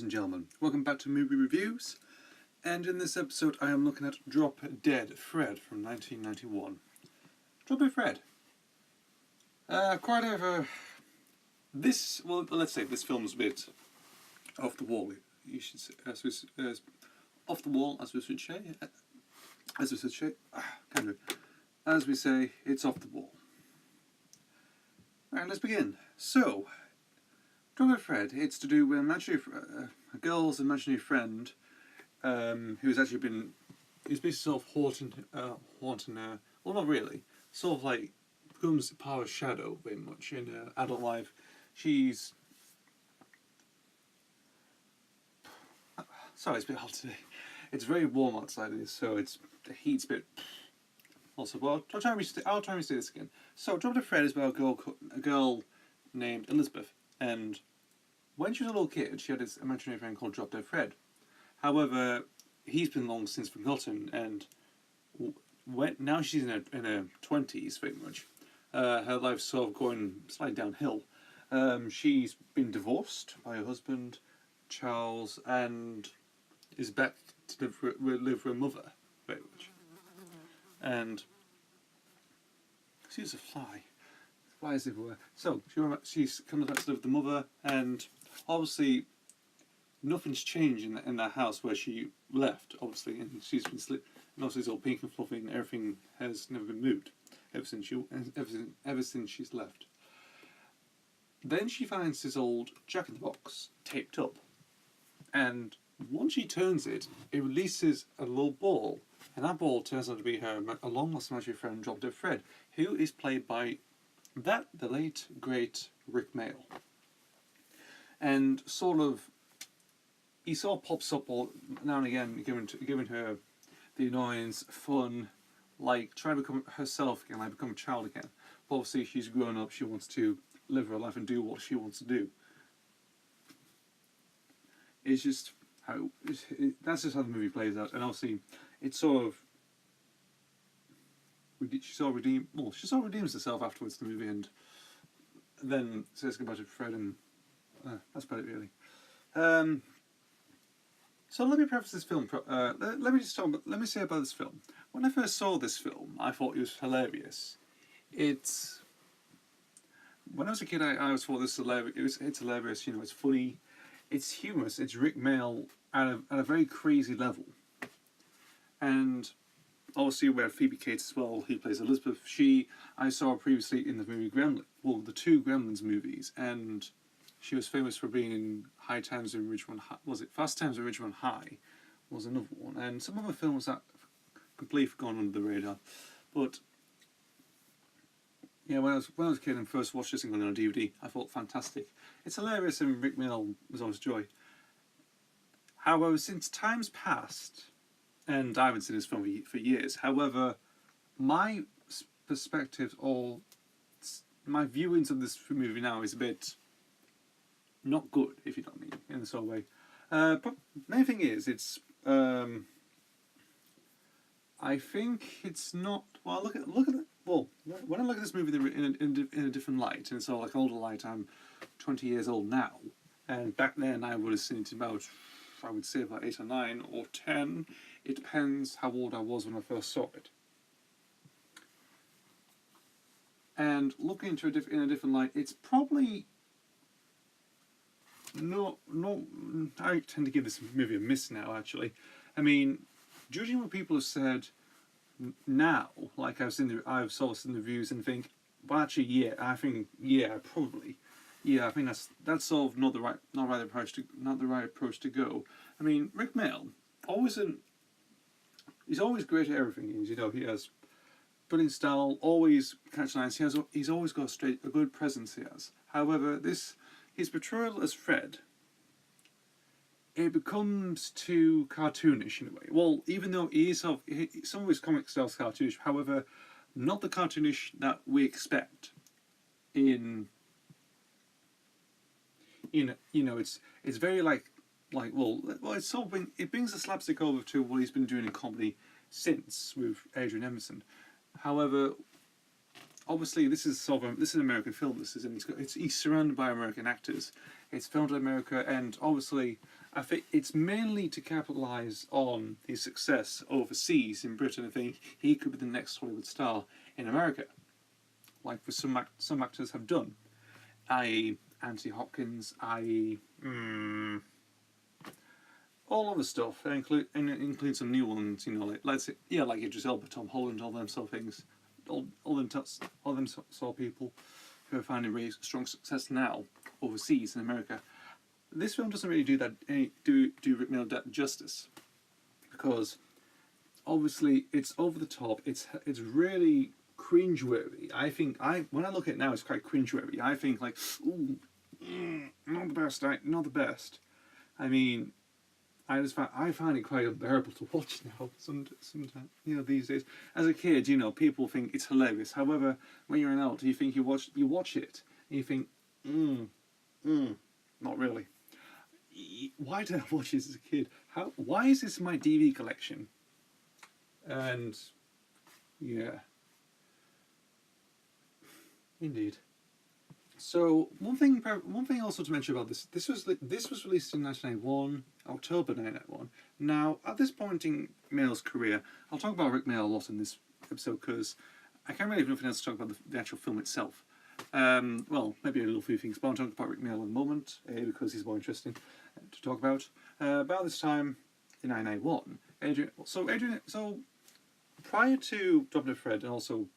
and gentlemen, welcome back to Movie Reviews, and in this episode I am looking at Drop Dead Fred from 1991. Drop Dead Fred. Let's say this film's a bit off the wall, you should say, off the wall, as we say, it's off the wall. Alright, let's begin. So, Drop Dead Fred, it's to do with a girl's imaginary friend who's basically sort of haunting her. Well, not really. Sort of like becomes part of shadow very much in her adult life. Sorry, it's a bit hot today. It's very warm outside, so the heat's a bit. Also, well, I'll try and restate this again. So, Drop Dead Fred is about a girl named Elizabeth, and when she was a little kid, she had this imaginary friend called Drop Dead Fred. However, he's been long since forgotten, and now she's in her 20s, very much. Her life's sort of going slightly downhill. She's been divorced by her husband, Charles, and is back to live with her mother, very much. And she's a fly. Flies everywhere. So she's coming back to live with the mother, and obviously nothing's changed in that house where she left. Obviously, and she's been and obviously it's all pink and fluffy, and everything has never been moved ever since she's left. Then she finds this old Jack-in-the-Box taped up, and once she turns it, it releases a little ball, and that ball turns out to be her long-lost imaginary friend, Drop Dead Fred, who is played by the late, great Rik Mayall. And he sort of pops up now and again, giving her the annoyance, fun, like trying to become herself again, like become a child again. But obviously she's grown up, she wants to live her life and do what she wants to do. It's just that's just how the movie plays out, and obviously it's she sort of redeems herself afterwards in the movie, and then says goodbye to Fred, and that's about it really. So let me preface this film. Let me say about this film. When I first saw this film, I thought it was hilarious. When I was a kid, I always thought this was hilarious. It's hilarious. It's funny. It's humorous. It's Rik Mayall at a very crazy level. And obviously we have Phoebe Cates as well. He plays Elizabeth. I saw her previously in the movie the two Gremlins movies, and she was famous for being in High Times in Ridgemont High. Was it Fast Times in Ridgemont High? Was another one, and some other films that completely gone under the radar. But yeah, when I was a kid and first watched this thing on a DVD, I thought fantastic. It's hilarious, and Rik Mayall was always joy. However, since time's passed, and I haven't seen this film for years. However, my perspective or my viewings of this movie now is a bit not good, if you know what I mean, in this sort of way. But main thing is, I think it's not. Well, look at it. Well, when I look at this movie in a different light, and so like older light, I'm 20 years old now, and back then I would have seen it about, I would say about 8 or 9 or 10. It depends how old I was when I first saw it. And looking into it in a different light, it's probably no. I tend to give this movie a miss now. Actually, I mean, judging what people have said now, like I've seen the reviews and think, well, actually, yeah, I think, yeah, probably, yeah, I think that's sort of not the right approach to go. I mean, Rik Mayall, he's always great at everything. He has brilliant style, always catch lines. He's always got a good presence. He has. However, his portrayal as Fred, it becomes too cartoonish in a way. Well, even though some of his comic style's cartoonish, however, not the cartoonish that we expect in. It's very it brings the slapstick over to what he's been doing in comedy since with Adrian Emerson. However, obviously this is this is an American film. He's surrounded by American actors. It's filmed in America, and obviously I think it's mainly to capitalize on his success overseas in Britain. I think he could be the next Hollywood star in America, like some actors have done, i.e. Anthony Hopkins, i.e. All other stuff, include some new ones, like let's say, like Idris Elba, Tom Holland, all them sort of things, all them sort of people who are finding really strong success now overseas in America. This film doesn't really do Rik Mayall that justice, because obviously it's over the top. It's really cringeworthy. I think when I look at it now, it's quite cringeworthy. I think like, ooh, not the best. Not the best. I mean, I find it quite unbearable to watch now. Sometimes, these days. As a kid, people think it's hilarious. However, when you're an adult, you watch it, and you think, not really. Why did I watch this as a kid? Why is this in my DVD collection? And yeah, indeed. So one thing also to mention about this. This was released in 1991, October 1991. Now, at this point in Mayall's career, I'll talk about Rik Mayall a lot in this episode because I can't really have nothing else to talk about the actual film itself. Well, maybe a little few things, but I'll talk about Rik Mayall in a moment because he's more interesting to talk about. About this time in 1991, So prior to Double Fred and also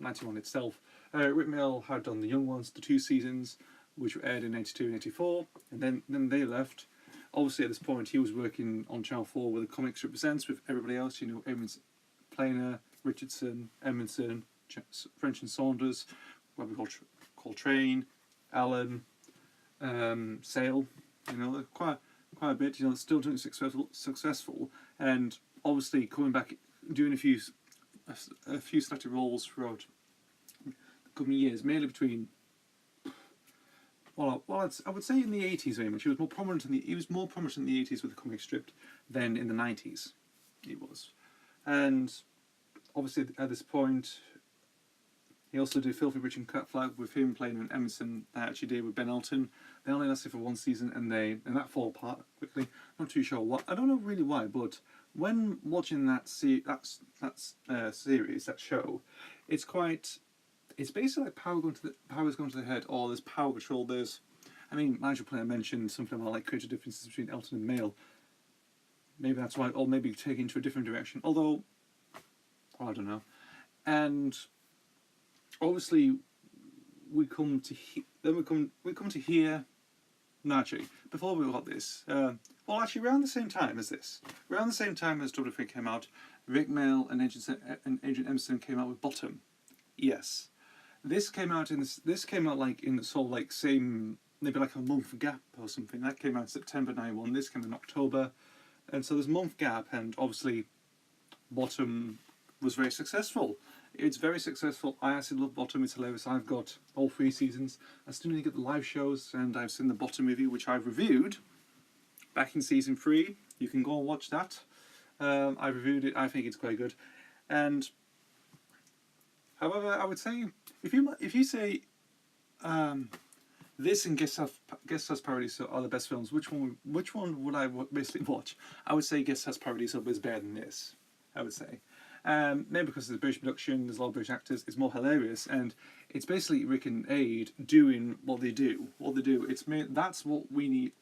91 itself, Rik Mayall had done The Young Ones, the 2 seasons, which were aired in 82 and 84, and then they left. Obviously, at this point, he was working on Channel 4 with the Comic Strip Presents with everybody else, Edmonds, Planer, Richardson, Edmondson, French and Saunders, what we call Train, Allen, Sale, quite a bit, still doing successful, and obviously coming back, doing a few selected roles throughout the coming years, mainly between. I would say in the 80s very much. He was more prominent in the 80s with the comic strip than in the 90s. He was, and obviously at this point, he also did Filthy Rich and Cat Flag with him playing in Emerson. That actually did with Ben Elton. They only lasted for 1 season, and that fell apart quickly. Not too sure why. I don't know really why, but when watching that series, that show, it's basically like power's going to the head, or there's power control. Nigel Player mentioned something about like creative differences between Elton and Mayall. Maybe that's why, or maybe taking to a different direction. Although, I don't know. And obviously, we come to hear. No, actually, before we got this, around the same time as Double Fig came out, Rik Mayall and Adrian Emerson came out with Bottom. Yes, this came out like in the sort of like same, maybe like a month gap or something. That came out in September 91. This came in October, and so there's a month gap, and obviously, Bottom was very successful. It's very successful. I actually love Bottom. It's hilarious. I've got all 3 seasons. I still need to get the live shows, and I've seen the Bottom movie, which I've reviewed back in season 3. You can go and watch that. I reviewed it. I think it's quite good. And however, I would say if you say this and Guest House Parody are the best films, which one would I basically watch? I would say Guest House Parody is better than this. I would say. Maybe because it's a British production, there's a lot of British actors, it's more hilarious, and it's basically Rick and Aid doing what they do. That's what we need.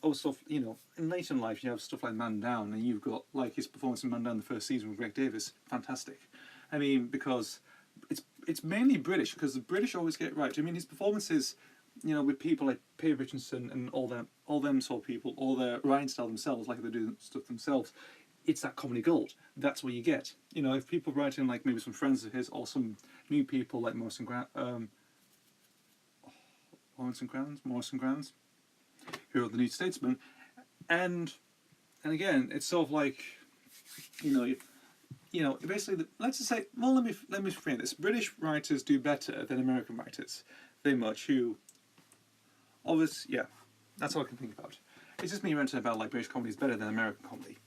Also, in later in life, you have stuff like Man Down, and you've got like his performance in Man Down the first season with Greg Davis, fantastic. Because it's mainly British, because the British always get it right. His performances, with people like Peter Richardson and all them sort of people, or their writing style themselves, like they do stuff themselves. It's that comedy gold. That's what you get. If people write in like maybe some friends of his or some new people like Morrison Grands, who are the New Statesman, and again, it's sort of like, basically, let's just say, well, let me frame this. British writers do better than American writers, very much. That's all I can think about. It's just me ranting about like British comedy is better than American comedy.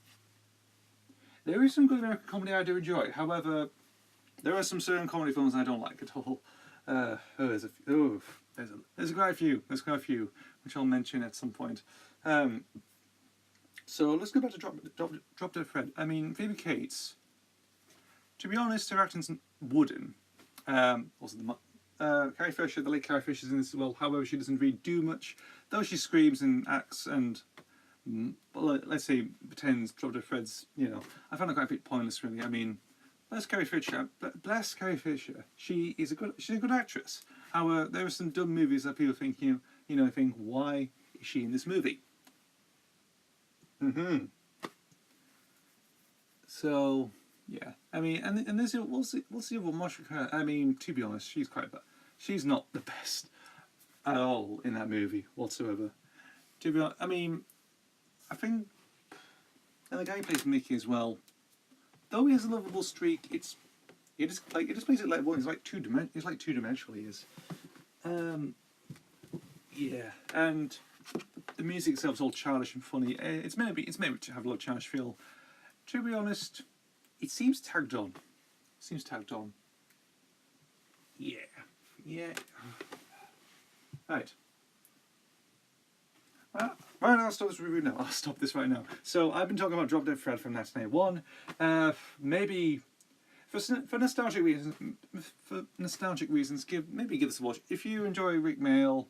There is some good American comedy I do enjoy. However, there are some certain comedy films I don't like at all. There's quite a few. There's quite a few, which I'll mention at some point. So let's go back to Drop Dead Fred. I mean, Phoebe Cates. To be honest, her acting's wooden. Also, Carrie Fisher, the late Carrie Fisher's in this as well. However, she doesn't really do much, though she screams and acts and, let's say, pretends Drop Dead Fred's. I found it quite a bit pointless, really. I mean, bless Carrie Fisher. Bless Carrie Fisher. She's a good actress. However, there are some dumb movies that people think think, why is she in this movie? So yeah, I mean, and there's we'll see what Moshika. I mean, to be honest, she's quite bad. She's not the best at all in that movie whatsoever. To be honest, I mean, I think, and the guy who plays Mickey as well. Though he has a lovable streak, it just plays it like one. He's like two-dimensional. He is. Yeah, and the music itself is all childish and funny. It's meant to have a lot of childish feel. To be honest, it seems tagged on. Yeah. Right. Right, I'll stop this review now. I'll stop this right now. So I've been talking about Drop Dead Fred from 1981. Maybe for nostalgic reasons, give this a watch. If you enjoy Rik Mayall,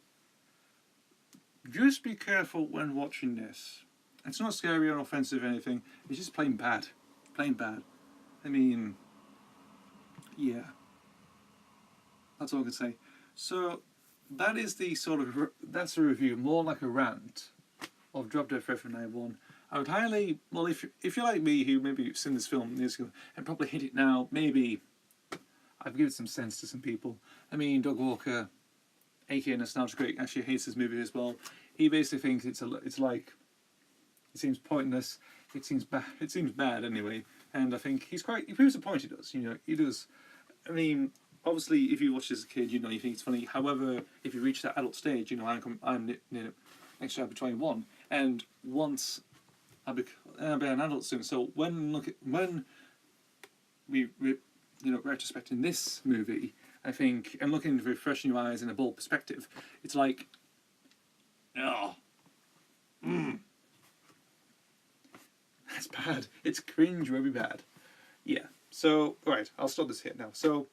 just be careful when watching this. It's not scary or offensive or anything. It's just plain bad. Plain bad. I mean, yeah. That's all I can say. So that is that's a review, more like a rant of Drop Dead Fred from 1991. I would highly, well, if you're like me, who maybe you've seen this film years ago and probably hit it now, maybe I've given some sense to some people. I mean, Doug Walker, aka Nostalgia Critic, actually hates this movie as well. He basically thinks it seems pointless. It seems bad anyway. And I think he proves the point. He does. He does. I mean, obviously, if you watch this as a kid, you think it's funny. However, if you reach that adult stage, I'm next year I'll be 21, and once I'll be an adult soon. So when we retrospecting this movie, I think, and looking with fresh new eyes and a bold perspective, it's like, that's bad. It's cringe, very bad. Yeah. So, right, I'll stop this here now. So,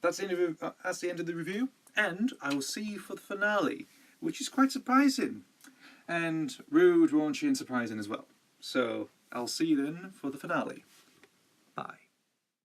that's the end of the review, and I will see you for the finale, which is quite surprising, and rude, raunchy, and surprising as well. So, I'll see you then for the finale.